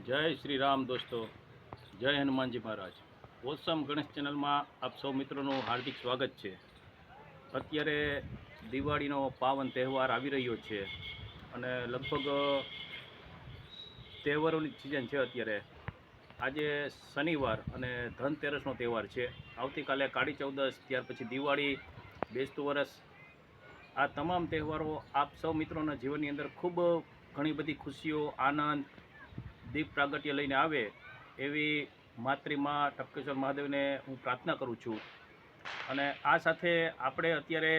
જય શ્રી રામ દોસ્તો, જય હનુમાનજી મહારાજ. ઓસમ ગણેશ ચેનલમાં આપ સૌ મિત્રોનું હાર્દિક સ્વાગત છે. અત્યારે દિવાળીનો પાવન તહેવાર આવી રહ્યો છે અને લગભગ તહેવારોની સિઝન છે. અત્યારે આજે શનિવાર અને ધનતેરસનો તહેવાર છે. આવતીકાલે કાળી ચૌદસ, ત્યાર પછી દિવાળી, બેસતું વરસ. આ તમામ તહેવારો આપ સૌ મિત્રોના જીવનની અંદર ખૂબ ઘણી બધી ખુશીઓ, આનંદ, દીપ પ્રાગટ્ય લઈને આવે એવી માતૃમા ટપકેશ્વર મહાદેવને હું પ્રાર્થના કરું છું. અને આ સાથે આપણે અત્યારે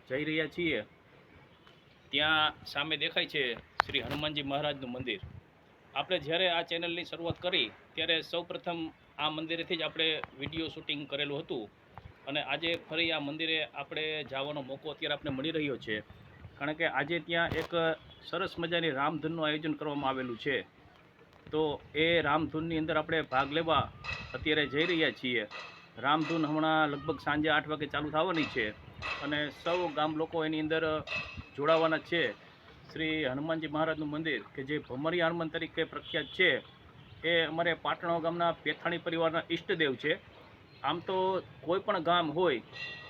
જઈ રહ્યા છીએ, ત્યાં સામે દેખાય છે શ્રી હનુમાનજી મહારાજનું મંદિર. આપણે જ્યારે આ ચેનલની શરૂઆત કરી ત્યારે સૌપ્રથમ આ મંદિરેથી જ આપણે વિડીયો શૂટિંગ કરેલું હતું અને આજે ફરી આ મંદિરે આપણે જવાનો મોકો અત્યારે આપણે મળી રહ્યો છે. કારણ કે આજે ત્યાં એક સરસ મજાની રામધૂનનું આયોજન કરવામાં આવેલું છે. તો એ રામધૂનની અંદર આપણે ભાગ લેવા અત્યારે જઈ રહ્યા છીએ. રામધૂન હમણાં લગભગ સાંજે 8 વાગે ચાલુ થવાની છે અને સૌ ગામ લોકો એની અંદર જોડાવાના છે. શ્રી હનુમાનજી મહારાજનું મંદિર કે જે ભમરિયા હનુમાન તરીકે પ્રખ્યાત છે, એ અમારે પાટણો ગામના પેથાણી પરિવારના ઈષ્ટદેવ છે. આમ તો કોઈ પણ ગામ હોય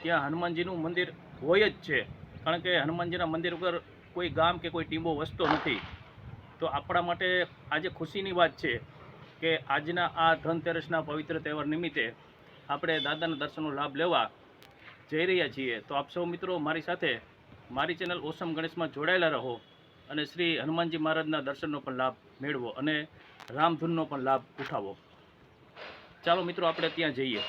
ત્યાં હનુમાનજીનું મંદિર હોય જ છે, કારણ કે હનુમાનજીના મંદિર વગર કોઈ ગામ કે કોઈ ટીંબો વસતો નથી. તો આપણા માટે આજે ખુશીની વાત છે કે આજના આ ધનતેરસના પવિત્ર તહેવાર નિમિત્તે આપણે દાદાના દર્શનનો લાભ લેવા જઈ રહ્યા છીએ. તો આપ સૌ મિત્રો મારી સાથે મારી ચેનલ ઓસમ ગણેશમાં જોડાયેલા રહો અને શ્રી હનુમાનજી મહારાજના દર્શનનો પણ લાભ મેળવો અને રામધૂનનો પણ લાભ ઉઠાવો. ચાલો મિત્રો, આપણે ત્યાં જઈએ.